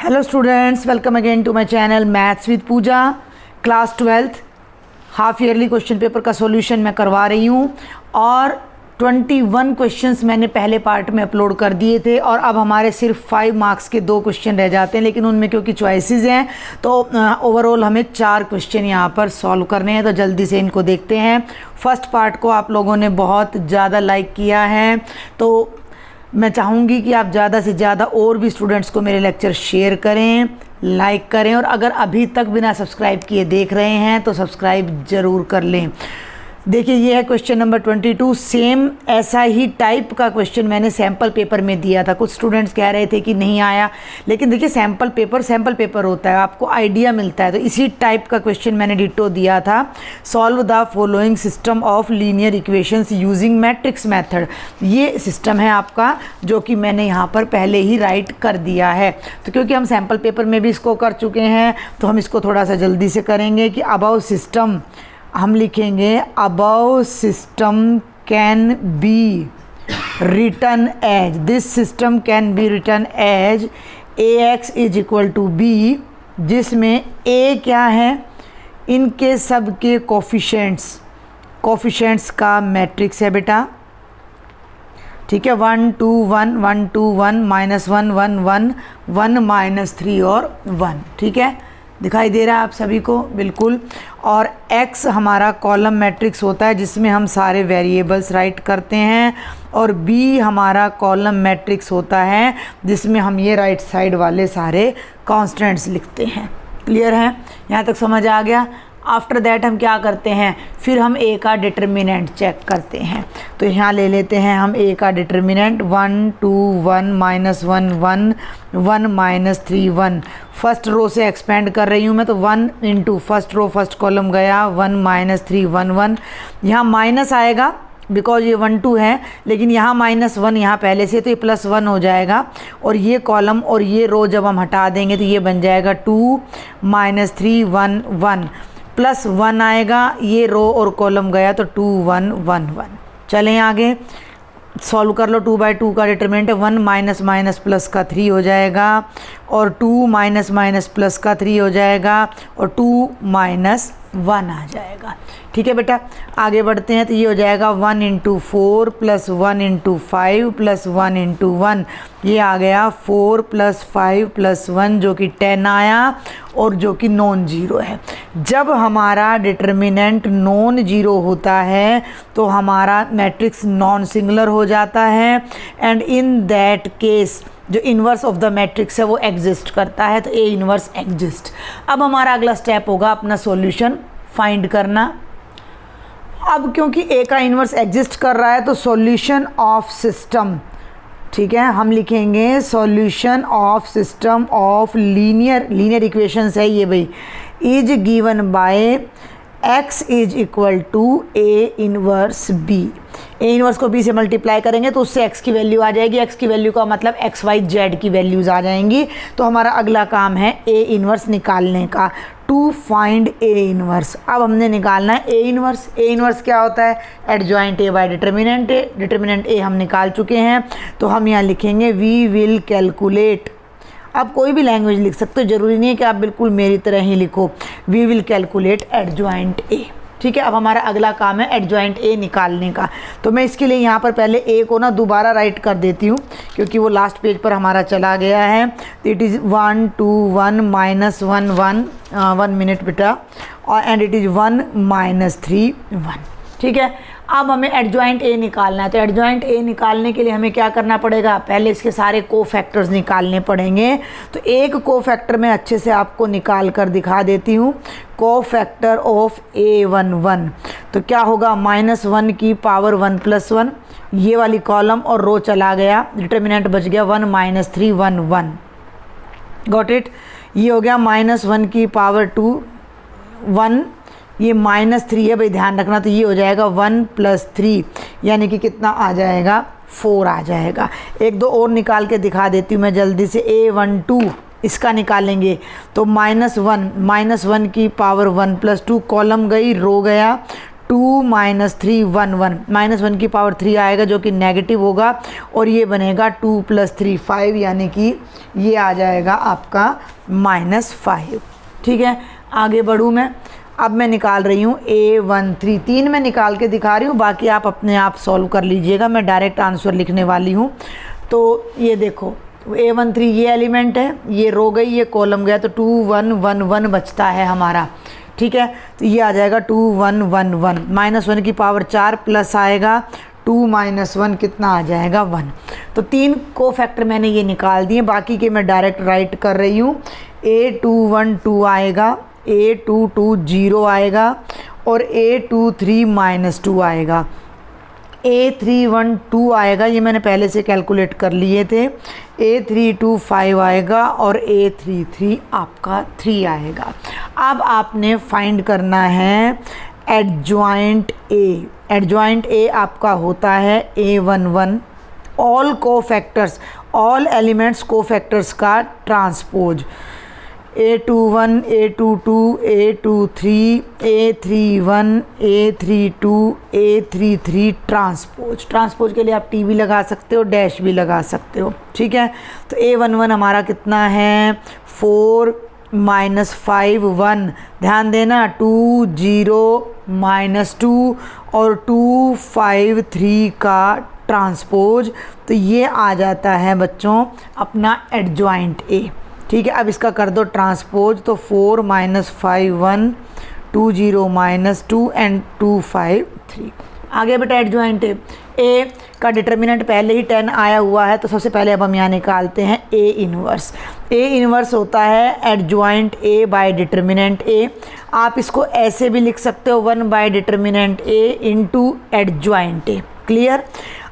Hello students, welcome again to my channel maths with Pooja. Class 12th half yearly question paper का solution मैं करवा रही हूँ और 21 क्वेश्चंस मैंने पहले पार्ट में अपलोड कर दिए थे और अब हमारे सिर्फ 5 मार्क्स के 2 क्वेश्चन रह जाते हैं, लेकिन उनमें क्योंकि चॉइसेस हैं तो ओवरऑल हमें 4 क्वेश्चन यहाँ पर सॉल्व करने हैं। तो जल्दी से इनको देखते हैं। फर्स्ट पार्ट को आप लोगों ने बहुत ज़्यादा लाइक किया है, तो मैं चाहूँगी कि आप ज़्यादा से ज़्यादा और भी स्टूडेंट्स को मेरे लेक्चर शेयर करें, लाइक करें और अगर अभी तक बिना सब्सक्राइब किए देख रहे हैं तो सब्सक्राइब ज़रूर कर लें। देखिए, ये है क्वेश्चन नंबर 22। सेम ऐसा ही टाइप का क्वेश्चन मैंने सैम्पल पेपर में दिया था। कुछ स्टूडेंट्स कह रहे थे कि नहीं आया, लेकिन देखिए सैम्पल पेपर होता है, आपको आइडिया मिलता है। तो इसी टाइप का क्वेश्चन मैंने डिटो दिया था। Solve the following system of linear equations using matrix method. ये सिस्टम है आपका, जो कि मैंने यहाँ पर पहले ही राइट कर दिया है। तो क्योंकि हम सैम्पल पेपर में भी इसको कर चुके हैं तो हम इसको थोड़ा सा जल्दी से करेंगे कि अबाउ सिस्टम हम लिखेंगे, above system can be written as, this system can be written as ax is equal to B, जिसमें a क्या है, इनके सब के कोफिशेंट्स का मैट्रिक्स है बेटा। ठीक है, 1 2 1 1 2 1 -1 1 1 1 -3 और 1। ठीक है, दिखाई दे रहा है आप सभी को बिल्कुल। और x हमारा कॉलम मैट्रिक्स होता है जिसमें हम सारे वेरिएबल्स राइट करते हैं, और b हमारा कॉलम मैट्रिक्स होता है जिसमें हम ये राइट साइड वाले सारे कांस्टेंट्स लिखते हैं। क्लियर है? यहाँ तक समझ आ गया? आफ्टर दैट हम क्या करते हैं, फिर हम a का डिटर्मिनेंट चेक करते हैं। तो यहाँ ले लेते हैं हम a का डिटर्मिनेंट 1 2 1 -1 1 1 -3 1। फर्स्ट रो से एक्सपेंड कर रही हूँ मैं, तो 1 into first row first column गया 1 -3 1 1। यहाँ माइनस आएगा बिकॉज ये 1 2 है, लेकिन यहाँ -1 यहाँ पहले से, तो ये +1 हो जाएगा। और ये कॉलम और ये रो जब हम हटा देंगे तो ये बन जाएगा 2 -3 1 1 +1 आएगा। ये रो और कॉलम गया तो 2 1 1 1। चलें आगे, सॉल्व कर लो। 2/2 का डिटरमिनेंट है, 1 माइनस प्लस का 3 हो जाएगा, और 2 माइनस प्लस का 3 हो जाएगा, और 2 -1 आ जाएगा। ठीक है बेटा, आगे बढ़ते हैं। तो ये हो जाएगा 1 × 4 + 1 × 5 + 1 × 1। ये आ गया 4 + 5 + 1 जो कि 10 आया, और जो कि नॉन जीरो है। जब हमारा डिटर्मिनेंट नॉन जीरो होता है तो हमारा मैट्रिक्स नॉन सिंगुलर हो जाता है, एंड इन दैट केस जो इन्वर्स ऑफ द मैट्रिक्स है वो एग्जिस्ट करता है, तो ए इन्वर्स एग्जिस्ट। अब हमारा अगला स्टेप होगा अपना सॉल्यूशन फाइंड करना। अब क्योंकि ए का इन्वर्स एग्जिस्ट कर रहा है तो सॉल्यूशन ऑफ सिस्टम, ठीक है, हम लिखेंगे solution of system of linear equations है ये भाई, is given by x is equal to A inverse B. A inverse को b से मल्टीप्लाई करेंगे तो उससे x की वैल्यू आ जाएगी। x की वैल्यू का मतलब x y z की वैल्यूज़ आ जाएंगी। तो हमारा अगला काम है a इन्वर्स निकालने का, टू फाइंड a इन्वर्स। अब हमने निकालना है a इन्वर्स। a इन्वर्स क्या होता है, adjoint a bye determinant a। Determinant a हम निकाल चुके हैं, तो हम यहाँ लिखेंगे वी विल कैलकुलेट। आप कोई भी लैंग्वेज लिख सकते हो, ज़रूरी नहीं है कि आप बिल्कुल मेरी तरह ही लिखो। We will calculate adjoint A. ठीक है, अब हमारा अगला काम है एडजॉइंट ए निकालने का। तो मैं इसके लिए यहाँ पर पहले ए को ना दोबारा राइट कर देती हूँ क्योंकि वो लास्ट पेज पर हमारा चला गया है। तो इट इज़ 1 2 1 -1 1 1 मिनट बेटा, और एंड इट इज़ 1 -3 1। ठीक है, अब हमें एडजॉइंट ए निकालना है। तो एडजॉइंट ए निकालने के लिए हमें क्या करना पड़ेगा, पहले इसके सारे कोफैक्टर्स निकालने पड़ेंगे। तो एक कोफैक्टर मैं अच्छे से आपको निकाल कर दिखा देती हूँ। कोफैक्टर ऑफ A11 तो क्या होगा, -1 की पावर 1 + 1, ये वाली कॉलम और रो चला गया, डिटर्मिनेंट बच गया 1 -3 1 1। Got it? ये हो गया -1 की पावर 2 1, ये -3 है भाई, ध्यान रखना। तो ये हो जाएगा 1 + 3, यानी कि कितना आ जाएगा, 4 आ जाएगा। एक दो और निकाल के दिखा देती हूँ मैं जल्दी से। A12 इसका निकालेंगे तो -1 की पावर 1 + 2, कॉलम गई रो गया, 2 माइनस 3 1 1, माइनस 1 की पावर 3 आएगा जो कि नेगेटिव होगा, और ये बनेगा 2 प्लस 3 5, यानी कि ये आ जाएगा आपका -5। ठीक है, आगे बढ़ूँ मैं। अब मैं निकाल रही हूँ A13, 3 मैं निकाल के दिखा रही हूँ, बाकी आप अपने आप सॉल्व कर लीजिएगा, मैं डायरेक्ट आंसर लिखने वाली हूँ। तो ये देखो A13 ये एलिमेंट है, ये रो गई, ये कॉलम गया, तो 2 1 1 1 बचता है हमारा। ठीक है, तो ये आ जाएगा 2 1 1 1, -1 की पावर 4 प्लस आएगा 2 माइनस 1 कितना आ जाएगा 1। तो 3 को फैक्टर मैंने ये निकाल दिए, बाकी के मैं डायरेक्ट राइट कर रही हूँ। A21 2 आएगा, A22 0 आएगा, और A23 -2 आएगा। A31 2 आएगा, ये मैंने पहले से कैलकुलेट कर लिए थे। A32 5 आएगा, और A33 आपका 3 आएगा। अब आपने फाइंड करना है एडजॉइंट A। एडजॉइंट A आपका होता है A11, all cofactors, all elements cofactors का transpose. A21 A22 A23 A31 A32 A33 transpose. Transpose के लिए आप टी भी लगा सकते हो, डैश भी लगा सकते हो। ठीक है, तो A11 हमारा कितना है 4 -5 1, ध्यान देना 2 0 -2 और 2 5 3 का ट्रांसपोज, तो ये आ जाता है बच्चों अपना एडजॉइंट A। ठीक है, अब इसका कर दो ट्रांसपोज, तो 4 -5 1 2 0 -2 एंड 2 5 3। आगे बेटा एडजॉइंट A का डिटर्मिनेंट पहले ही 10 आया हुआ है, तो सबसे पहले अब हम यहाँ निकालते हैं A इन्वर्स। A इन्वर्स होता है adjoint A bye determinant A। आप इसको ऐसे भी लिख सकते हो 1 bye determinant A into adjoint A। Clear.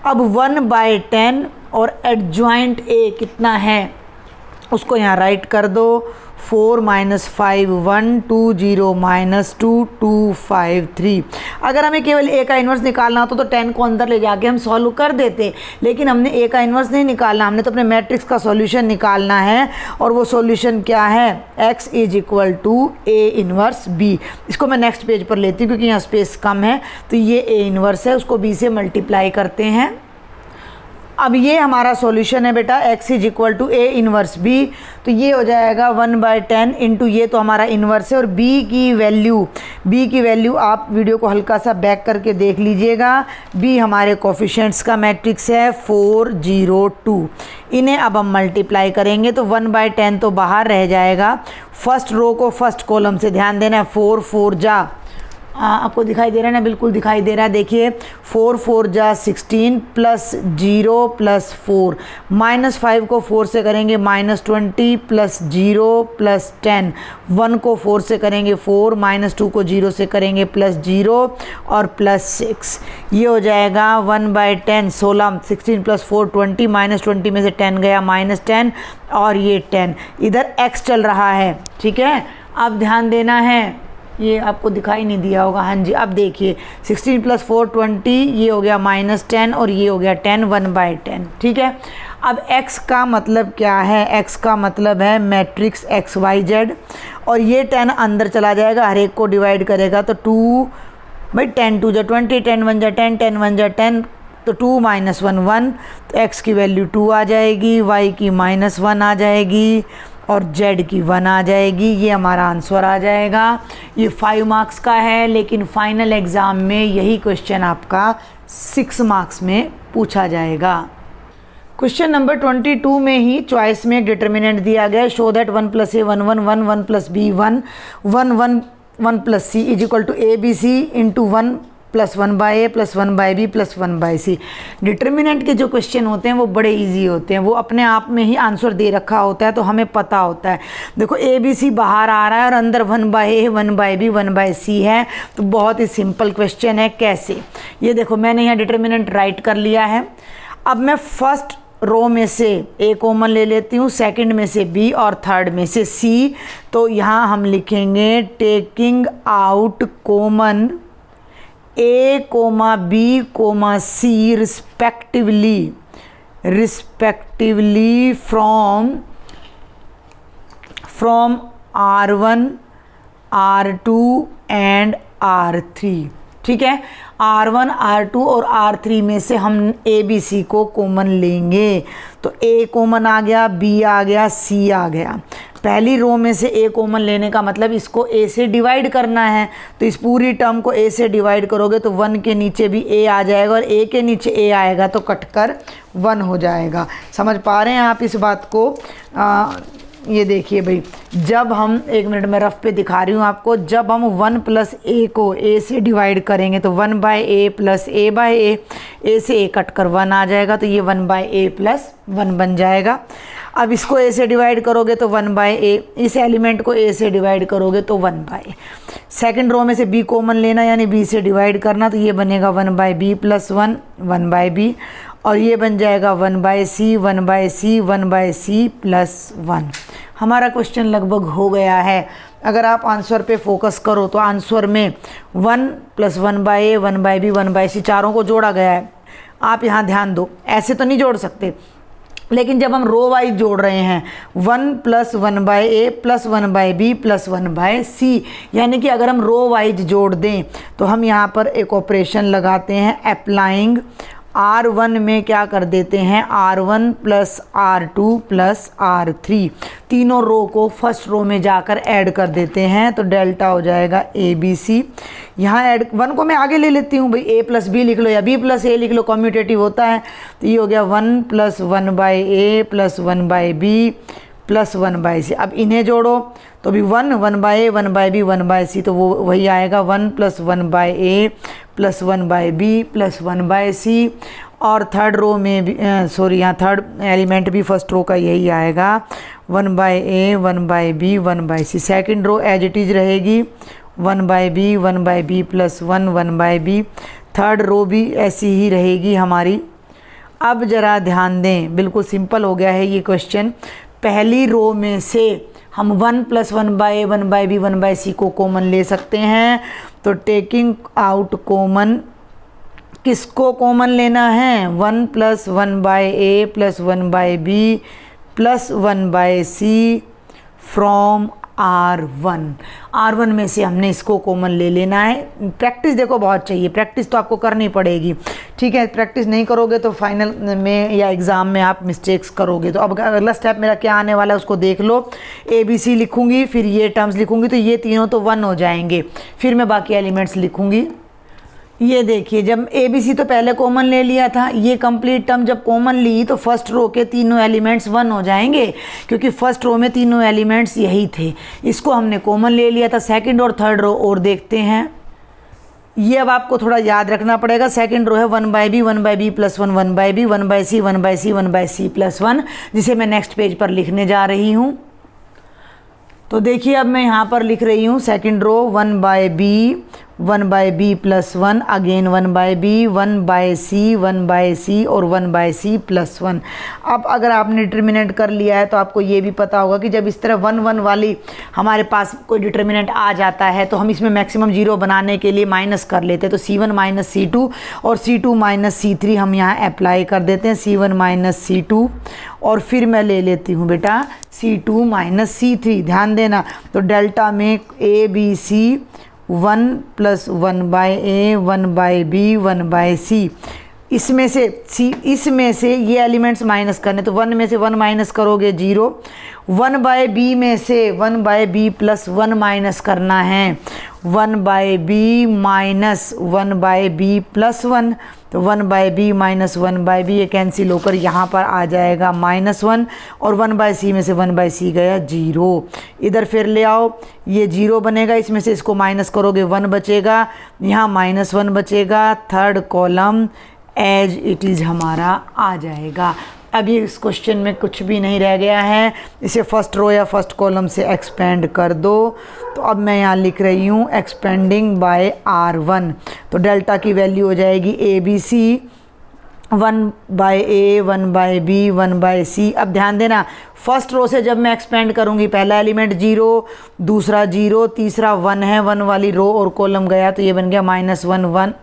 अब 1/10 और एडजॉइंट A कितना है उसको यहाँ राइट कर दो। 4 -5 1 2 0 -2 2 5 3। अगर हमें केवल A का इन्वर्स निकालना होता तो 10 को अंदर ले जाके हम सॉल्व कर देते, लेकिन हमने A का इन्वर्स नहीं निकालना, हमने तो अपने मैट्रिक्स का सॉल्यूशन निकालना है। और वो सॉल्यूशन क्या है, x = A इन्वर्स B। इसको मैं नेक्स्ट पेज पर लेती हूँ क्योंकि यहाँ स्पेस कम है। तो ये A इन्वर्स है, उसको B से मल्टीप्लाई करते हैं। अब ये हमारा सॉल्यूशन है बेटा, x = A इन्वर्स B। तो ये हो जाएगा 1/10 इंटू, ये तो हमारा इन्वर्स है, और B की वैल्यू आप वीडियो को हल्का सा बैक करके देख लीजिएगा। B हमारे कोफिशिएंट्स का मैट्रिक्स है 4 0 2। इन्हें अब हम मल्टीप्लाई करेंगे तो 1/10 तो बाहर रह जाएगा। फर्स्ट रो को फर्स्ट कॉलम से, ध्यान देना है, 4 4 जा, आपको दिखाई दे रहा है ना, बिल्कुल दिखाई दे रहा है। देखिए 4 4 जा 16 प्लस 0 प्लस 4, -5 को 4 से करेंगे -20 प्लस 0 प्लस 10, 1 को 4 से करेंगे 4, -2 को 0 से करेंगे +0 और +6। ये हो जाएगा 1/10 16, 16 + 4 20, -20 में से 10 गया -10, और ये 10 इधर x चल रहा है। ठीक है, अब ध्यान देना है, ये आपको दिखाई नहीं दिया होगा, हाँ जी। अब देखिए 16 + 4 20, ये हो गया -10 और ये हो गया 10, 1/10। ठीक है, अब x का मतलब क्या है, x का मतलब है मैट्रिक्स XYZ, और ये 10 अंदर चला जाएगा, हर एक को डिवाइड करेगा तो 2 भाई 10 2 जा 20, 10 1 जा 10, 10 1 जा 10, तो 2 - 1 1, तो x की वैल्यू 2 आ जाएगी, y की -1 आ जाएगी, और z की 1 आ जाएगी। ये हमारा आंसर आ जाएगा। ये 5 मार्क्स का है, लेकिन फाइनल एग्ज़ाम में यही क्वेश्चन आपका 6 मार्क्स में पूछा जाएगा। क्वेश्चन नंबर 22 में ही चॉइस में एक डिटर्मिनेंट दिया गया, show that 1 + A 1 1 1 1 + B 1 1 1 1 + C = ABC × 1 + 1/A + 1/B + 1/C। Determinant के जो क्वेश्चन होते हैं वो बड़े इजी होते हैं, वो अपने आप में ही आंसर दे रखा होता है तो हमें पता होता है। देखो ABC बाहर आ रहा है और अंदर 1/A 1/B 1/C है, तो बहुत ही सिंपल क्वेश्चन है। कैसे, ये देखो मैंने यहाँ डिटर्मिनेंट राइट कर लिया है। अब मैं फर्स्ट रो में से A कॉमन ले लेती हूँ, सेकंड में से B और थर्ड में से C। तो यहाँ हम लिखेंगे taking out common A, B, C respectively from R1, R2 and R3। ठीक है। R1 R2 और R3 में से हम A B C को कॉमन लेंगे, तो A कॉमन आ गया, B आ गया, C आ गया। पहली रो में से A कॉमन लेने का मतलब इसको A से डिवाइड करना है, तो इस पूरी टर्म को A से डिवाइड करोगे तो 1 के नीचे भी A आ जाएगा और A के नीचे A आएगा तो कटकर 1 हो जाएगा। समझ पा रहे हैं आप इस बात को? ये देखिए भाई, जब हम, एक मिनट में रफ पे दिखा रही हूँ आपको, जब हम 1 प्लस ए को A से डिवाइड करेंगे तो 1 by A plus A by A, A से A कट कर 1 आ जाएगा, तो ये 1 बाई ए प्लस 1 बन जाएगा। अब इसको A से डिवाइड करोगे तो 1 बाई ए, इस एलिमेंट को A से डिवाइड करोगे तो 1 बाई। सेकेंड रो में से B कॉमन लेना यानी B से डिवाइड करना, तो ये बनेगा 1 by B plus 1, 1 by B, और ये बन जाएगा 1 by C, 1 by C, 1 by C plus 1। हमारा क्वेश्चन लगभग हो गया है। अगर आप आंसर पे फोकस करो तो आंसर में 1 plus 1 by A, 1 by B, 1 by C चारों को जोड़ा गया है। आप यहाँ ध्यान दो, ऐसे तो नहीं जोड़ सकते, लेकिन जब हम रो वाइज जोड़ रहे हैं 1 plus 1 by A plus 1 by B plus 1 by C, यानी कि अगर हम रो वाइज जोड़ दें तो हम यहाँ पर एक ऑपरेशन लगाते हैं, अप्लाइंग R1 में क्या कर देते हैं, R1 plus R2 plus R3, तीनों रो को फर्स्ट रो में जाकर ऐड कर देते हैं, तो डेल्टा हो जाएगा ABC। यहाँ ऐड 1 को मैं आगे ले लेती हूँ भाई, A प्लस बी लिख लो या B प्लस ए लिख लो, कम्यूटेटिव होता है, तो ये हो गया 1 plus 1 by A plus 1 by B plus 1 by C. अब इन्हें जोड़ो तो भी 1 1 by A, 1 by B, 1 by C, तो वो वही आएगा 1 plus 1 by A plus 1 by B plus 1 by C. और थर्ड रो में भी यहाँ थर्ड एलिमेंट भी फर्स्ट रो का यही आएगा, 1 by A, 1 by B, 1 by C. Second row as it is रहेगी, 1 by B, 1 by B plus 1, 1 by B. Third row भी ऐसी ही रहेगी हमारी। अब ज़रा ध्यान दें, बिल्कुल सिंपल हो गया है ये क्वेश्चन। पहली रो में से हम 1 plus 1 by A, 1 by B, 1 by C को कॉमन ले सकते हैं, तो टेकिंग आउट कॉमन, किसको कॉमन लेना है, 1 plus 1 by A plus 1 by B plus 1 by C from R1 में से हमने इसको कॉमन ले लेना है। प्रैक्टिस देखो बहुत चाहिए, प्रैक्टिस तो आपको करनी पड़ेगी, ठीक है। प्रैक्टिस नहीं करोगे तो फाइनल में या एग्ज़ाम में आप मिस्टेक्स करोगे। तो अब अगला स्टेप मेरा क्या आने वाला है उसको देख लो। ABC लिखूंगी, फिर ये टर्म्स लिखूंगी, तो ये तीनों तो 1 हो जाएंगे, फिर मैं बाकी एलिमेंट्स लिखूंगी। ये देखिए, जब ABC तो पहले कॉमन ले लिया था, ये कंप्लीट टर्म जब कॉमन ली तो फर्स्ट रो के तीनों एलिमेंट्स 1 हो जाएंगे, क्योंकि फर्स्ट रो में तीनों एलिमेंट्स यही थे, इसको हमने कॉमन ले लिया था। सेकंड और थर्ड रो और देखते हैं, ये अब आपको थोड़ा याद रखना पड़ेगा। सेकंड रो है 1 by B, 1 by B plus 1, 1 by B, 1 by C, 1 by C, 1 by C plus 1, जिसे मैं नेक्स्ट पेज पर लिखने जा रही हूँ। तो देखिए, अब मैं यहाँ पर लिख रही हूँ second row 1 by B, 1 by B plus 1, again 1 by B, 1 by C, 1 by C और 1 बाई सी प्लस 1। अब अगर आपने डिटर्मिनेंट कर लिया है तो आपको ये भी पता होगा कि जब इस तरह 1 1 वाली हमारे पास कोई डिटर्मिनेंट आ जाता है तो हम इसमें मैक्सिमम 0 बनाने के लिए माइनस कर लेते हैं, तो C1 माइनस C2 और C2 माइनस C3 हम यहाँ अप्लाई कर देते हैं, C1 माइनस C2, और फिर मैं ले लेती हूँ बेटा C2 माइनस C3। ध्यान देना, तो डेल्टा में ABC 1 plus 1 by A, 1 by B, 1 by C, इसमें से ये एलिमेंट्स माइनस करने, तो 1 में से 1 माइनस करोगे 0, 1 बाई बी में से 1 बाई बी प्लस 1 माइनस करना है, 1 by B minus 1 by B plus 1, तो 1 by B minus 1 by B ये कैंसिल होकर यहाँ पर आ जाएगा -1, और 1 बाई सी में से 1 बाई सी गया 0। इधर फिर ले आओ, ये 0 बनेगा, इसमें से इसको माइनस करोगे 1 बचेगा, यहाँ -1 बचेगा। Third column as it is हमारा आ जाएगा। अब ये इस क्वेश्चन में कुछ भी नहीं रह गया है, इसे फर्स्ट रो या फर्स्ट कॉलम से एक्सपेंड कर दो। तो अब मैं यहाँ लिख रही हूँ एक्सपेंडिंग बाय R1, तो डेल्टा की वैल्यू हो जाएगी ABC 1 by A, 1 by B, 1 by C. अब ध्यान देना, फर्स्ट रो से जब मैं एक्सपेंड करूँगी, पहला एलिमेंट 0, दूसरा 0, तीसरा 1 है, 1 वाली रो और कॉलम गया, तो ये बन गया -1 1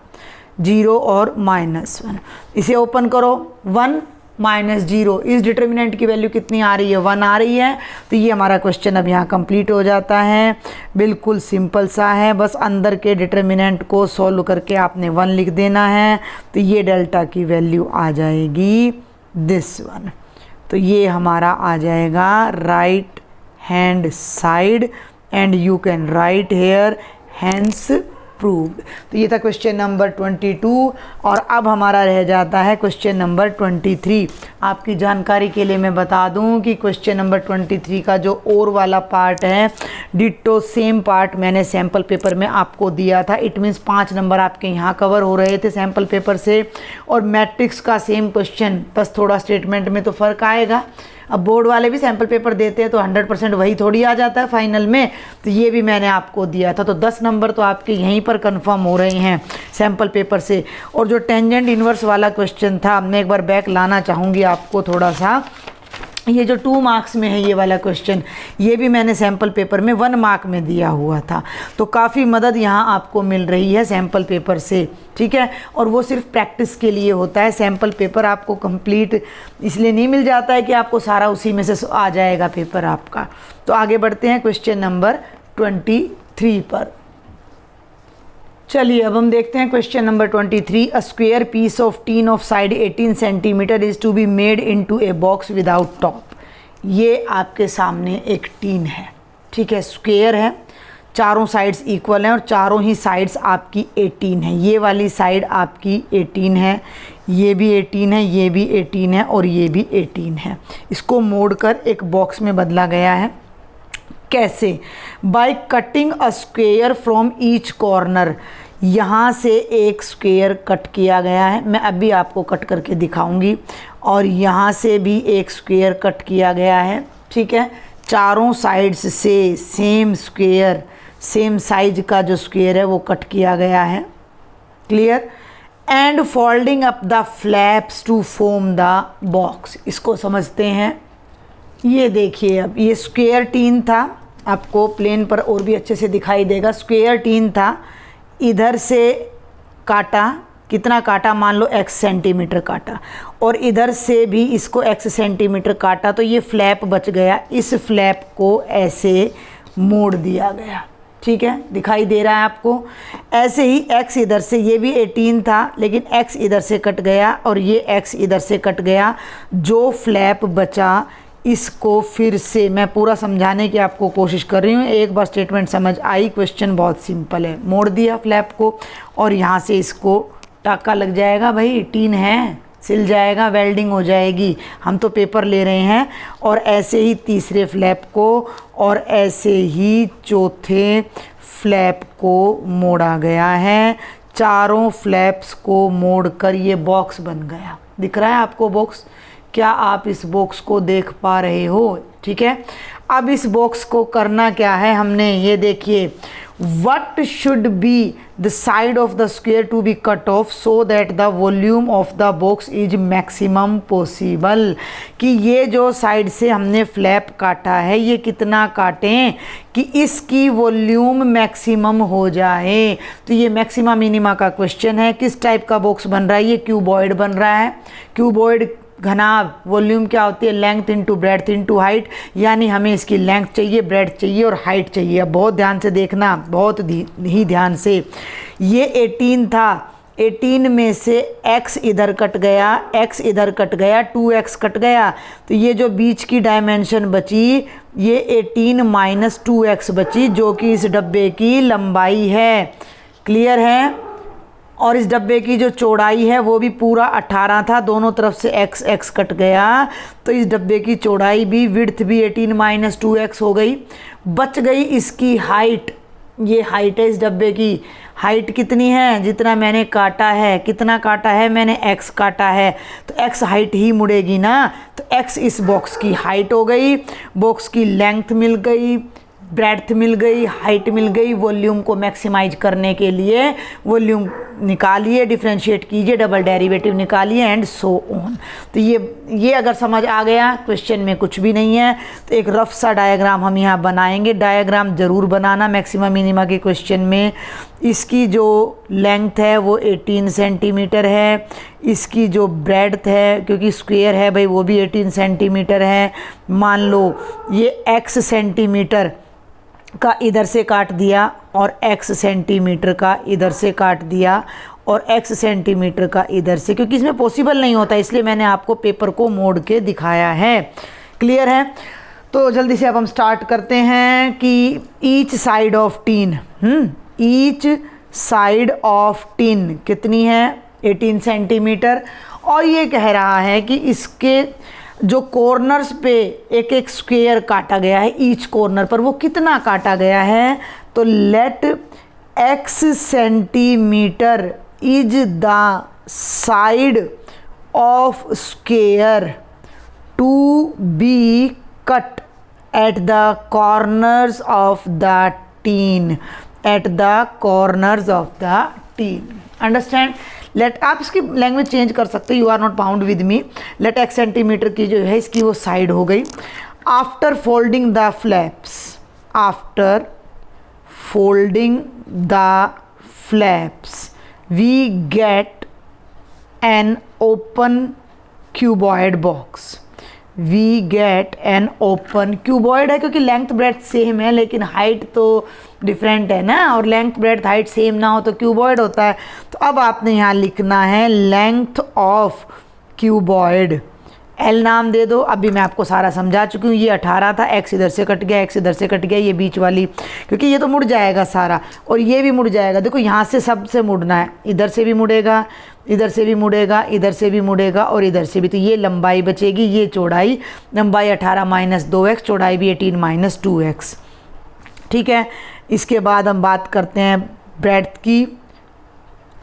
0 और -1। इसे ओपन करो, 1 -0। इस डिटर्मिनेंट की वैल्यू कितनी आ रही है, 1 आ रही है। तो ये हमारा क्वेश्चन अब यहाँ कंप्लीट हो जाता है। बिल्कुल सिंपल सा है, बस अंदर के डिटर्मिनेंट को सॉल्व करके आपने 1 लिख देना है। तो ये डेल्टा की वैल्यू आ जाएगी दिस वन। तो ये हमारा आ जाएगा right hand side and you can write here hence proved. तो ये था क्वेश्चन नंबर 22 और अब हमारा रह जाता है क्वेश्चन नंबर 23। आपकी जानकारी के लिए मैं बता दूं कि क्वेश्चन नंबर 23 का जो और वाला पार्ट है, डिट्टो सेम पार्ट मैंने सैम्पल पेपर में आपको दिया था। इट मीन्स 5 नंबर आपके यहाँ कवर हो रहे थे सैम्पल पेपर से, और मैट्रिक्स का सेम क्वेश्चन, बस थोड़ा स्टेटमेंट में तो फ़र्क आएगा। अब बोर्ड वाले भी सैम्पल पेपर देते हैं तो 100% वही थोड़ी आ जाता है फाइनल में। तो ये भी मैंने आपको दिया था, तो 10 नंबर तो आपके यहीं पर कंफर्म हो रहे हैं सैम्पल पेपर से। और जो टेंजेंट इन्वर्स वाला क्वेश्चन था, मैं एक बार बैक लाना चाहूँगी आपको थोड़ा सा। ये जो 2 मार्क्स में है ये वाला क्वेश्चन, ये भी मैंने सैम्पल पेपर में 1 मार्क में दिया हुआ था। तो काफ़ी मदद यहाँ आपको मिल रही है सैम्पल पेपर से, ठीक है। और वो सिर्फ प्रैक्टिस के लिए होता है। सैम्पल पेपर आपको कंप्लीट इसलिए नहीं मिल जाता है कि आपको सारा उसी में से आ जाएगा पेपर आपका। तो आगे बढ़ते हैं क्वेश्चन नंबर 23 पर। चलिए अब हम देखते हैं question number 23। A square piece of tin of side 18 centimetre is to be made into a box without top. ये आपके सामने एक टीन है, ठीक है, स्क्वेयर है, चारों साइड्स इक्वल हैं और चारों ही साइड्स आपकी 18 है। ये वाली साइड आपकी 18 है, ये भी 18 है, ये भी 18 है और ये भी 18 है। इसको मोड़कर एक बॉक्स में बदला गया है। कैसे? By cutting a square from each corner. यहाँ से एक स्क्वेयर कट किया गया है, मैं अभी आपको कट करके दिखाऊंगी। और यहाँ से भी एक स्क्वेयर कट किया गया है, ठीक है। चारों साइड्स से सेम स्क्वेयर, सेम साइज का जो स्क्वेयर है वो कट किया गया है। Clear? And folding up the flaps to form the box. इसको समझते हैं। ये देखिए, अब ये स्क्वायर टीन था, आपको प्लेन पर और भी अच्छे से दिखाई देगा। स्क्वायर टीन था, इधर से काटा, कितना काटा, मान लो x सेंटीमीटर काटा, और इधर से भी इसको x सेंटीमीटर काटा, तो ये फ्लैप बच गया। इस फ्लैप को ऐसे मोड़ दिया गया, ठीक है, दिखाई दे रहा है आपको। ऐसे ही x इधर से, ये भी 18 था लेकिन x इधर से कट गया और ये x इधर से कट गया। जो फ्लैप बचा इसको फिर से मैं पूरा समझाने की आपको कोशिश कर रही हूँ। एक बार स्टेटमेंट समझ आई, क्वेश्चन बहुत सिंपल है। मोड़ दिया फ्लैप को और यहाँ से इसको टाका लग जाएगा, भाई टीन है, सिल जाएगा, वेल्डिंग हो जाएगी। हम तो पेपर ले रहे हैं। और ऐसे ही तीसरे फ्लैप को और ऐसे ही चौथे फ्लैप को मोड़ा गया है। चारों फ्लैप्स को मोड़कर ये बॉक्स बन गया। दिख रहा है आपको बॉक्स? क्या आप इस बॉक्स को देख पा रहे हो? ठीक है। अब इस बॉक्स को करना क्या है हमने, ये देखिए, what should be the side of the square to be cut off so that the volume of the box is maximum possible। कि ये जो साइड से हमने फ्लैप काटा है ये कितना काटें कि इसकी वॉल्यूम मैक्सिमम हो जाए। तो ये मैक्सिमा मिनिमा का क्वेश्चन है। किस टाइप का बॉक्स बन रहा है? ये क्यूबॉइड बन रहा है। क्यूबॉइड घनाभ, वॉल्यूम क्या होती है? Length into breadth into height. यानी हमें इसकी लेंथ चाहिए, ब्रेड्थ चाहिए और हाइट चाहिए। अब बहुत ध्यान से देखना, बहुत ही ध्यान से। ये 18 था, 18 में से x इधर कट गया, x इधर कट गया, 2x कट गया। तो ये जो बीच की डायमेंशन बची ये 18 माइनस 2x बची, जो कि इस डब्बे की लंबाई है। क्लियर है? और इस डब्बे की जो चौड़ाई है वो भी पूरा 18 था, दोनों तरफ से x कट गया। तो इस डब्बे की चौड़ाई भी, विड्थ भी 18 माइनस 2x हो गई। बच गई इसकी हाइट। ये हाइट है इस डब्बे की। हाइट कितनी है? जितना मैंने काटा है। कितना काटा है मैंने? x काटा है, तो x हाइट ही मुड़ेगी ना। तो x इस बॉक्स की हाइट हो गई, बॉक्स की लेंथ मिल गई, ब्रेड्थ मिल गई, हाइट मिल गई। वॉल्यूम को मैक्सिमाइज करने के लिए वॉल्यूम निकालिए, डिफरेंशिएट कीजिए, डबल डेरिवेटिव निकालिए एंड सो ऑन। तो ये अगर समझ आ गया, क्वेश्चन में कुछ भी नहीं है, तो एक रफ सा डायग्राम हम यहाँ बनाएंगे। डायग्राम ज़रूर बनाना मैक्सिमा मिनिमा के क्वेश्चन में। इसकी जो लेंथ है वो 18 सेंटीमीटर है, इसकी जो ब्रेड्थ है, क्योंकि स्क्वायर है भाई, वो भी 18 सेंटीमीटर है। मान लो ये x सेंटीमीटर का इधर से काट दिया और x सेंटीमीटर का इधर से काट दिया और x सेंटीमीटर का इधर से, क्योंकि इसमें पॉसिबल नहीं होता इसलिए मैंने आपको पेपर को मोड़ के दिखाया है। क्लियर है? तो जल्दी से अब हम स्टार्ट करते हैं कि each side of tin, each side of tin कितनी है? 18 सेंटीमीटर। और ये कह रहा है कि इसके जो कॉर्नर्स पे एक एक स्क्वायर काटा गया है, ईच कॉर्नर पर वो कितना काटा गया है? तो let x centimetre is the side of square to be cut at the corners of the tin, at the corners of the tin. Understand? Let, आप इसकी लैंग्वेज चेंज कर सकते हो, you are not bound with me. Let x centimetre की जो है इसकी वो साइड हो गई। After folding the flaps, after folding the flaps we get an open cuboid box, we get an open cuboid है क्योंकि लेंथ ब्रेड्थ सेम है लेकिन हाइट तो डिफरेंट है ना, और लेंथ ब्रेड्थ हाइट सेम ना हो तो क्यूबॉइड होता है। तो अब आपने यहाँ लिखना है लेंथ ऑफ क्यूबॉइड, एल नाम दे दो। अभी मैं आपको सारा समझा चुकी हूँ। ये 18 था, एक्स इधर से कट गया, एक्स इधर से कट गया, ये बीच वाली, क्योंकि ये तो मुड़ जाएगा सारा और ये भी मुड़ जाएगा। देखो यहाँ से सबसे मुड़ना है, इधर से भी मुड़ेगा, इधर से भी मुड़ेगा, इधर से भी मुड़ेगा और इधर से भी। तो ये लंबाई बचेगी, ये चौड़ाई, लंबाई 18 माइनस 2x, चौड़ाई भी 18 माइनस 2x। ठीक है, इसके बाद हम बात करते हैं ब्रेड्थ की।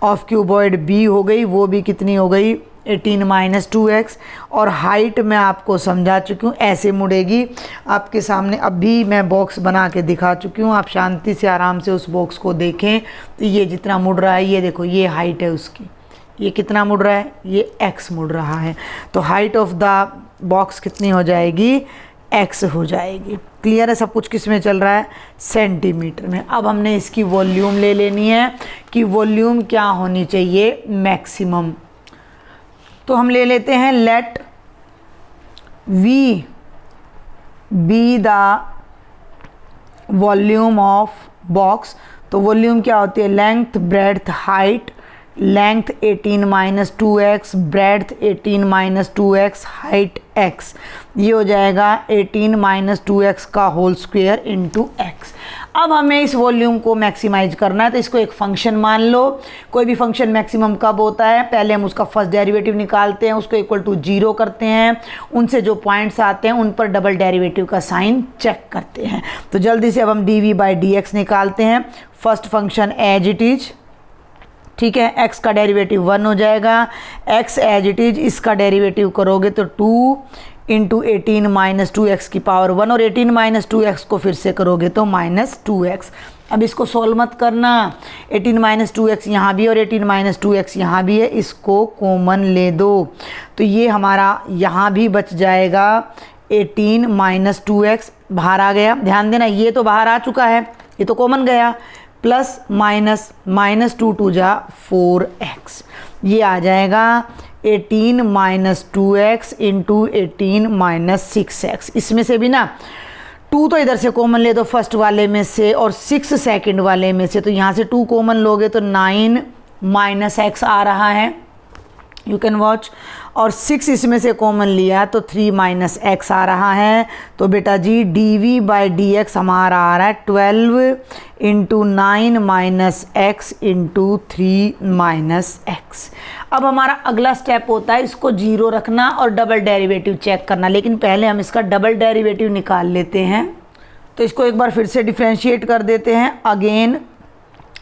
ऑफ क्यूबॉइड बी हो गई, वो भी कितनी हो गई? 18 माइनस 2x। और हाइट मैं आपको समझा चुकी हूँ, ऐसे मुड़ेगी आपके सामने। अभी मैं बॉक्स बना के दिखा चुकी हूँ, आप शांति से आराम से उस बॉक्स को देखें। तो ये जितना मुड़ रहा है, ये देखो, ये हाइट है उसकी, ये कितना मुड़ रहा है? ये x मुड़ रहा है। तो हाइट ऑफ द बॉक्स कितनी हो जाएगी? x हो जाएगी। क्लियर है? सब कुछ किस में चल रहा है? सेंटीमीटर में। अब हमने इसकी वॉल्यूम ले लेनी है कि वॉल्यूम क्या होनी चाहिए? मैक्सिमम। तो हम ले लेते हैं let v B the volume of box. तो वॉल्यूम क्या होती है? Length breadth height, length 18 minus 2x, breadth 18 minus 2x, height x। ये हो जाएगा 18 माइनस 2x का होल स्क्वायर इंटू x। अब हमें इस वॉल्यूम को मैक्सिमाइज करना है, तो इसको एक फंक्शन मान लो। कोई भी फंक्शन मैक्सिमम कब होता है? पहले हम उसका फर्स्ट डेरिवेटिव निकालते हैं, उसको इक्वल टू 0 करते हैं, उनसे जो पॉइंट्स आते हैं उन पर डबल डेरिवेटिव का साइन चेक करते हैं। तो जल्दी से अब हम डी बाई डी एक्स निकालते हैं। First function as it is, ठीक है, x का डेरिवेटिव 1 हो जाएगा, x एज इट इज, इसका डेरिवेटिव करोगे तो 2 इंटू 18 माइनस 2x की पावर 1, और 18 माइनस 2x को फिर से करोगे तो माइनस 2x। अब इसको सॉल्व मत करना, 18 माइनस 2x यहाँ भी और 18 माइनस 2x यहाँ भी है, इसको कॉमन ले दो। तो ये हमारा यहाँ भी बच जाएगा 18 माइनस 2x, बाहर आ गया। ध्यान देना, ये तो बाहर आ चुका है, ये तो कॉमन गया, प्लस माइनस, माइनस 2 2 जा 4x। ये आ जाएगा 18 minus 2x into 18 minus 6x। इसमें से भी ना 2 तो इधर से कॉमन ले दो फर्स्ट वाले में से और 6 सेकंड वाले में से, तो यहाँ से 2 कॉमन लोगे तो 9 माइनस x आ रहा है, यू कैन वॉच। और 6 इसमें से कॉमन लिया तो 3 माइनस एक्स आ रहा है। तो बेटा जी D V by D X हमारा आ रहा है 12 into 9 minus X into 3 minus X. अब हमारा अगला स्टेप होता है इसको 0 रखना और डबल डेरिवेटिव चेक करना, लेकिन पहले हम इसका डबल डेरिवेटिव निकाल लेते हैं। तो इसको एक बार फिर से डिफ्रेंशिएट कर देते हैं, अगेन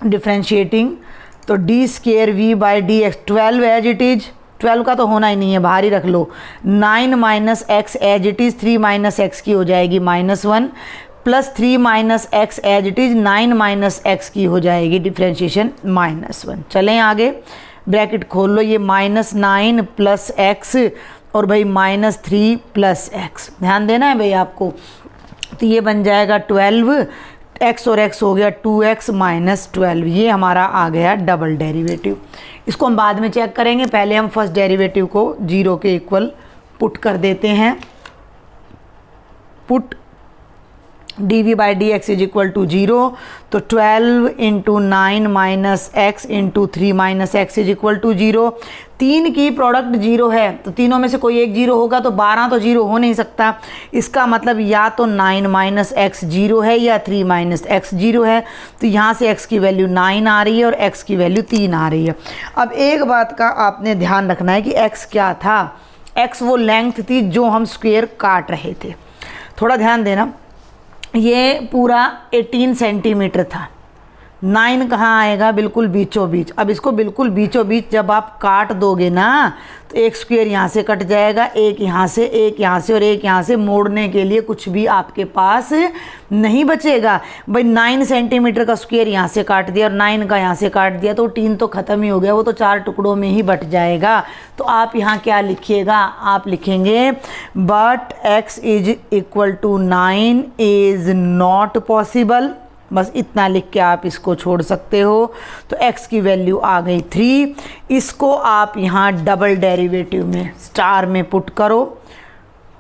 डिफ्रेंशिएटिंग। तो D square V by D X, 12 as it is, 12 का तो होना ही नहीं है, बाहर ही रख लो। 9 minus X as it is, 3 minus X की हो जाएगी -1, +3 minus X as it is 9 minus X की हो जाएगी डिफ्रेंशिएशन -1। चलें आगे, ब्रैकेट खोल लो, ये -9 + एक्स और भाई -3 + एक्स, ध्यान देना है भाई आपको। तो ये बन जाएगा 12, एक्स और एक्स हो गया 2x - 12, ये हमारा आ गया डबल डेरिवेटिव। इसको हम बाद में चेक करेंगे, पहले हम फर्स्ट डेरिवेटिव को 0 के इक्वल पुट कर देते हैं। पुट dv/dx = 0, तो 12 × 9 - x × 3 - x = 0। 3 की प्रोडक्ट 0 है, तो तीनों में से कोई एक 0 होगा, तो 12 तो 0 हो नहीं सकता। इसका मतलब या तो 9 - x 0 है या 3 - x 0 है। तो यहाँ से x की वैल्यू 9 आ रही है और x की वैल्यू 3 आ रही है। अब एक बात का आपने ध्यान रखना है कि x क्या था, x वो लेंथ थी जो हम स्क्वायर काट रहे थे। थोड़ा ध्यान देना, ये पूरा 18 सेंटीमीटर था, 9 कहाँ आएगा, बिल्कुल बीचों बीच। अब इसको बिल्कुल बीचों बीच जब आप काट दोगे ना, तो एक स्क्वायर यहाँ से कट जाएगा, एक यहाँ से, एक यहाँ से और एक यहाँ से, मोड़ने के लिए कुछ भी आपके पास नहीं बचेगा। भाई 9 सेंटीमीटर का स्क्वायर यहाँ से काट दिया और 9 का यहाँ से काट दिया, तो 3 तो ख़त्म ही हो गया, वो तो 4 टुकड़ों में ही बट जाएगा। तो आप यहाँ क्या लिखिएगा, आप लिखेंगे but x = 9 is not possible, बस इतना लिख के आप इसको छोड़ सकते हो। तो x की वैल्यू आ गई 3, इसको आप यहाँ डबल डेरिवेटिव में स्टार में पुट करो।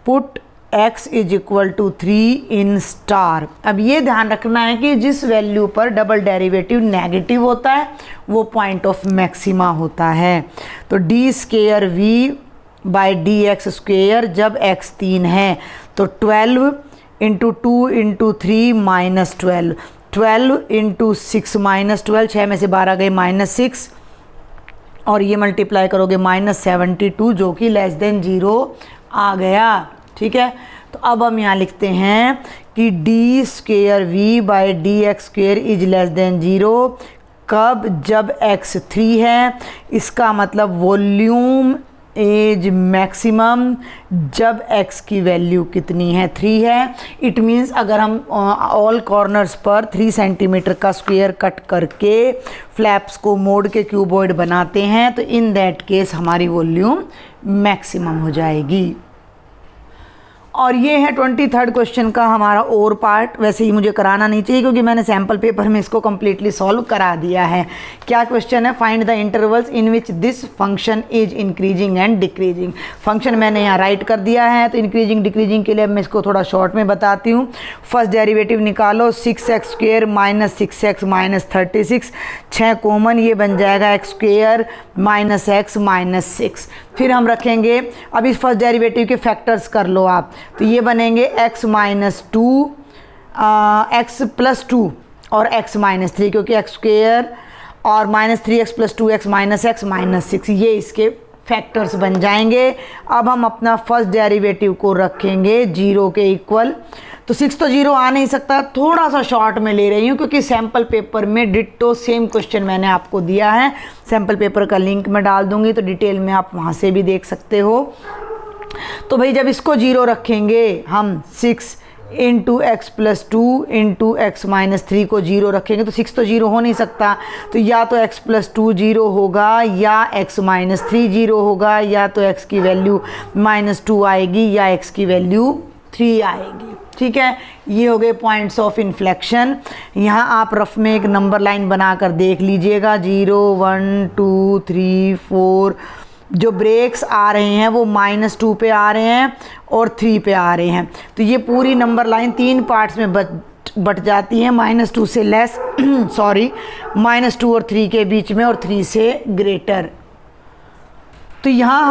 Put x = 3 in star. अब ये ध्यान रखना है कि जिस वैल्यू पर डबल डेरिवेटिव नेगेटिव होता है वो पॉइंट ऑफ मैक्सिमा होता है। तो d²v/dx² जब x 3 है, तो 12 × 2 × 3 - 12, 12 × 6 - 12, 6 में से 12 गए -6, और ये मल्टीप्लाई करोगे -72, जो कि <0 आ गया। ठीक है, तो अब हम यहाँ लिखते हैं कि d²v/dx² = 0 कब, जब x 3 है। इसका मतलब वॉल्यूम एज मैक्सिमम जब x की वैल्यू कितनी है, 3 है। इट मीन्स अगर हम ऑल कॉर्नर्स पर 3 सेंटीमीटर का स्क्वायर कट करके फ्लैप्स को मोड़ के क्यूबॉइड बनाते हैं, तो इन दैट केस हमारी वॉल्यूम मैक्सिमम हो जाएगी। और ये है 23rd क्वेश्चन का हमारा और पार्ट। वैसे ही मुझे कराना नहीं चाहिए क्योंकि मैंने सैम्पल पेपर में इसको कम्प्लीटली सॉल्व करा दिया है। क्या क्वेश्चन है, find the intervals in which this function is increasing and decreasing. Function मैंने यहाँ राइट कर दिया है, तो इंक्रीजिंग डिक्रीजिंग के लिए मैं इसको थोड़ा शॉर्ट में बताती हूँ। फर्स्ट डेरिवेटिव निकालो, 6x² - 6x - 36, 6 कॉमन, ये बन जाएगा x² - x - 6। फिर हम रखेंगे, अब इस फर्स्ट डेरिवेटिव के फैक्टर्स कर लो आप, तो ये बनेंगे x - 2 x + 2 और x - 3, क्योंकि x² और -3x + 2x - x - 6, ये इसके फैक्टर्स बन जाएंगे। अब हम अपना फर्स्ट डेरिवेटिव को रखेंगे 0 के इक्वल। तो 6 तो 0 आ नहीं सकता, थोड़ा सा शॉर्ट में ले रही हूँ क्योंकि सैम्पल पेपर में डिट्टो सेम क्वेश्चन मैंने आपको दिया है। सैम्पल पेपर का लिंक मैं डाल दूँगी, तो डिटेल में आप वहाँ से भी देख सकते हो। तो भाई जब इसको 0 रखेंगे हम, 6 × x + 2 × x - 3 को 0 रखेंगे, तो 6 तो 0 हो नहीं सकता। तो या तो x + 2 0 होगा, या x - 3 0 होगा, या तो x की वैल्यू -2 आएगी, या x की वैल्यू 3 आएगी। ठीक है, ये हो गए पॉइंट्स ऑफ इन्फ्लेक्शन। यहाँ आप रफ में एक नंबर लाइन बनाकर देख लीजिएगा, 0 1 2 3 4। जो ब्रेक्स आ रहे हैं वो -2 पे आ रहे हैं और 3 पे आ रहे हैं। तो ये पूरी नंबर लाइन 3 पार्ट्स में बट जाती है, -2 से लेस सॉरी -2 और 3 के बीच में, और 3 से ग्रेटर। तो यहाँ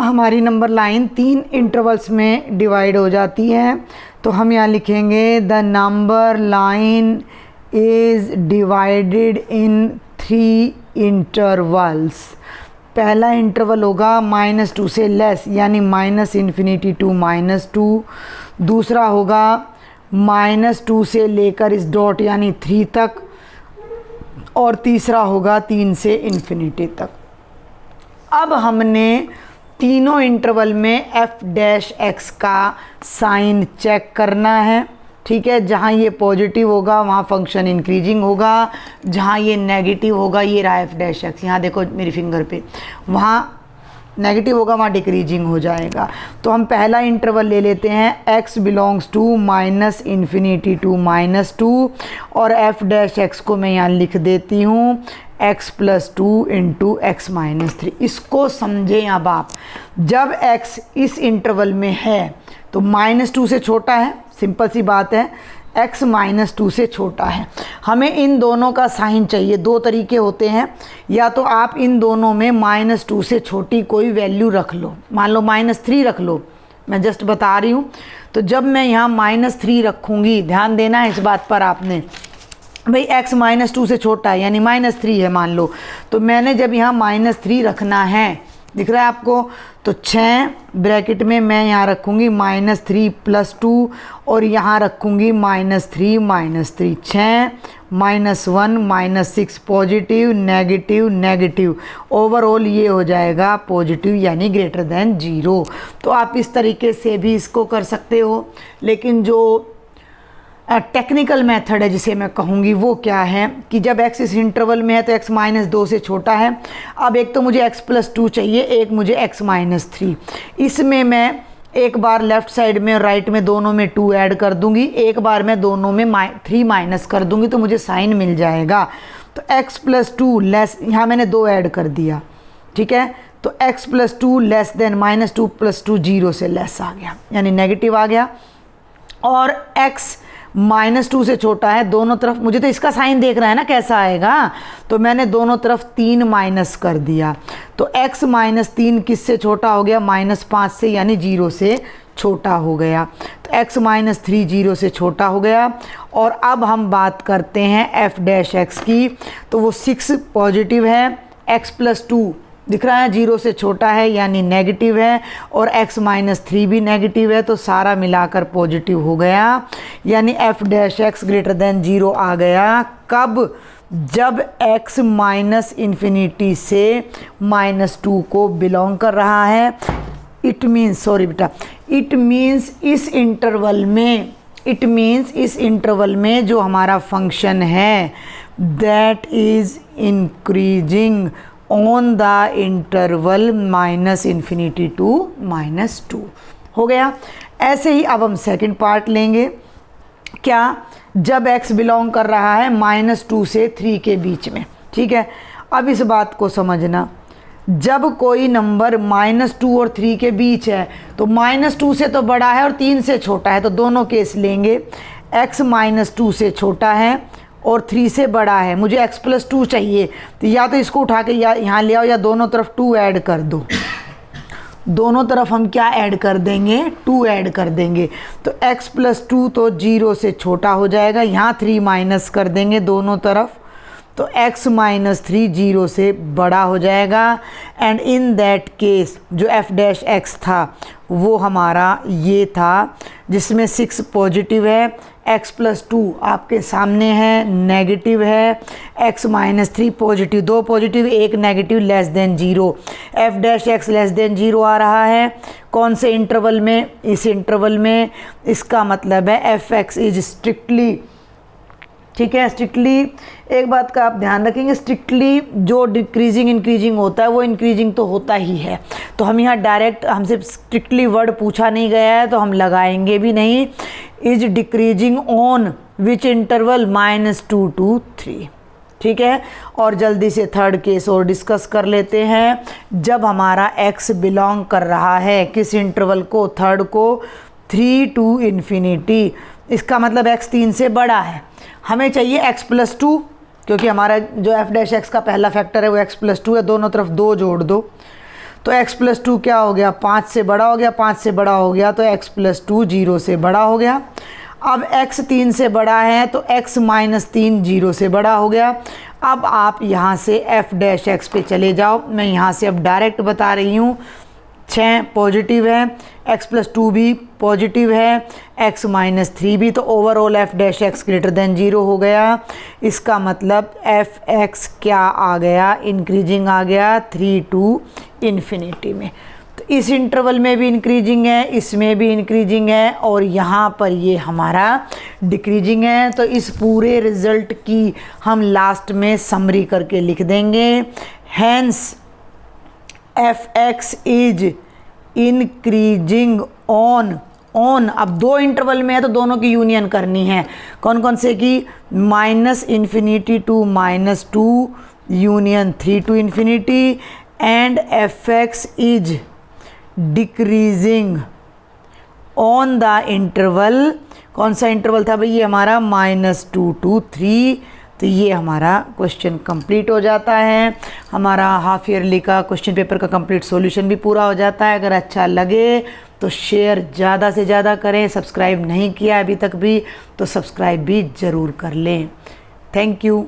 हमारी नंबर लाइन 3 इंटरवल्स में डिवाइड हो जाती है। तो हम यहाँ लिखेंगे the number line is divided in 3 intervals. पहला इंटरवल होगा -2 से लेस, यानी -∞ to -2। दूसरा होगा -2 से लेकर इस डॉट यानी 3 तक, और तीसरा होगा 3 से ∞ तक। अब हमने तीनों इंटरवल में एफ डैश एक्स का साइन चेक करना है, ठीक है। जहाँ ये पॉजिटिव होगा वहाँ फंक्शन इंक्रीजिंग होगा, जहाँ ये नेगेटिव होगा, ये रहा एफ डैश एक्स, यहाँ देखो मेरी फिंगर पे, वहाँ नेगेटिव होगा वहाँ डिक्रीजिंग हो जाएगा। तो हम पहला इंटरवल ले लेते हैं x बिलोंग्स टू -∞ टू -2 और f डैश x को मैं यहाँ लिख देती हूँ x+2 इंटू x-3। इसको समझें अब आप, जब x इस इंटरवल में है तो -2 से छोटा है, सिंपल सी बात है, x -2 से छोटा है। हमें इन दोनों का साइन चाहिए। दो तरीके होते हैं, या तो आप इन दोनों में -2 से छोटी कोई वैल्यू रख लो, मान लो -3 रख लो, मैं जस्ट बता रही हूँ। तो जब मैं यहाँ -3 रखूँगी, ध्यान देना है इस बात पर आपने, भाई x -2 से छोटा है यानी -3 है मान लो, तो मैंने जब यहाँ -3 रखना है, दिख रहा है आपको, तो 6 ब्रैकेट में मैं यहाँ रखूँगी -3 + 2 और यहाँ रखूँगी -3 -3, 6 -1 -6 पॉजिटिव नेगेटिव नेगेटिव, ओवरऑल ये हो जाएगा पॉजिटिव यानी ग्रेटर देन 0। तो आप इस तरीके से भी इसको कर सकते हो, लेकिन जो टेक्निकल मेथड है जिसे मैं कहूँगी वो क्या है कि जब x इस इंटरवल में है तो x -2 से छोटा है। अब एक तो मुझे x+2 चाहिए, एक मुझे x -3। इसमें मैं एक बार लेफ़्ट साइड में राइट में दोनों में 2 ऐड कर दूंगी, एक बार मैं दोनों में 3 माइनस कर दूंगी, तो मुझे साइन मिल जाएगा। तो x+2 लेस, यहाँ मैंने 2 ऐड कर दिया, ठीक है। तो x+2 लेस देन -2 + 2 0 से लेस आ गया यानी नेगेटिव आ गया। और x -2 से छोटा है, दोनों तरफ मुझे तो इसका साइन देख रहा है ना कैसा आएगा, तो मैंने दोनों तरफ 3 माइनस कर दिया। तो x -3 किससे छोटा हो गया, -5 से यानी 0 से छोटा हो गया। तो x -3 0 से छोटा हो गया। और अब हम बात करते हैं f डैश x की, तो वो 6 पॉजिटिव है, x+2 दिख रहा है 0 से छोटा है यानी नेगेटिव है, और x -3 भी नेगेटिव है, तो सारा मिलाकर पॉजिटिव हो गया यानी f dash x greater than 0 आ गया। कब, जब x -∞ से -2 को बिलोंग कर रहा है। इट मीन्स, सॉरी बेटा, इट मीन्स इस इंटरवल में जो हमारा फंक्शन है that is increasing on the interval -∞ to -2 हो गया। ऐसे ही अब हम सेकंड पार्ट लेंगे, क्या, जब x बिलोंग कर रहा है -2 से 3 के बीच में, ठीक है। अब इस बात को समझना, जब कोई नंबर -2 और 3 के बीच है तो -2 से तो बड़ा है और 3 से छोटा है, तो दोनों केस लेंगे। x -2 से छोटा है और 3 से बड़ा है, मुझे x+2 चाहिए, तो या तो इसको उठा के या यहाँ ले आओ या दोनों तरफ 2 ऐड कर दो। दोनों तरफ हम क्या ऐड कर देंगे, 2 ऐड कर देंगे। तो x+2 तो 0 से छोटा हो जाएगा, यहाँ 3 माइनस कर देंगे दोनों तरफ, तो x -3 0 से बड़ा हो जाएगा। एंड इन दैट केस जो f डैश x था वो हमारा ये था जिसमें 6 पॉजिटिव है, x+2 आपके सामने है नेगेटिव है, x -3 positive, 2 positive 1 negative less than 0, f dash x less than 0 आ रहा है। कौन से इंटरवल में, इस इंटरवल में। इसका मतलब है f(x) इज स्ट्रिक्टली, ठीक है, स्ट्रिक्टली एक बात का आप ध्यान रखेंगे, स्ट्रिक्टली जो डिक्रीजिंग इंक्रीजिंग होता है वो इंक्रीजिंग तो होता ही है। तो हम यहाँ डायरेक्ट, हमसे स्ट्रिक्टली वर्ड पूछा नहीं गया है तो हम लगाएंगे भी नहीं। Is decreasing on which interval -2 to 3, ठीक है। और जल्दी से थर्ड केस और डिस्कस कर लेते हैं। जब हमारा x बिलोंग कर रहा है किस इंटरवल को, थर्ड को, 3 to ∞, इसका मतलब x 3 से बड़ा है। हमें चाहिए x+2, क्योंकि हमारा जो f डैश x का पहला फैक्टर है वो x+2 है, दोनों तरफ 2 जोड़ दो, तो x+2 क्या हो गया, 5 से बड़ा हो गया, 5 से बड़ा हो गया तो x+2 0 से बड़ा हो गया। अब x 3 से बड़ा है तो x -3 0 से बड़ा हो गया। अब आप यहाँ से f डैश x पे चले जाओ, मैं यहाँ से अब डायरेक्ट बता रही हूँ। 6 पॉजिटिव है, x+2 भी पॉजिटिव है, x -3 भी, तो overall f dash x greater than 0 हो गया। इसका मतलब f(x) क्या आ गया, इंक्रीजिंग आ गया 3 to ∞ में। तो इस इंटरवल में भी इंक्रीजिंग है, इसमें भी इंक्रीजिंग है, और यहाँ पर ये हमारा डिक्रीजिंग है। तो इस पूरे रिजल्ट की हम लास्ट में समरी करके लिख देंगे। Hence F X is increasing on अब दो इंटरवल में है तो दोनों की यूनियन करनी है। कौन कौन से की? -∞ To -2 union 3 to infinity, and F X is decreasing on the interval. कौन सा इंटरवल था भाई? ये हमारा -2 to 3। तो ये हमारा क्वेश्चन कंप्लीट हो जाता है। हमारा हाफ ईयरली का क्वेश्चन पेपर का कंप्लीट सॉल्यूशन भी पूरा हो जाता है। अगर अच्छा लगे तो शेयर ज़्यादा से ज़्यादा करें। सब्सक्राइब नहीं किया अभी तक भी तो सब्सक्राइब भी ज़रूर कर लें। Thank you.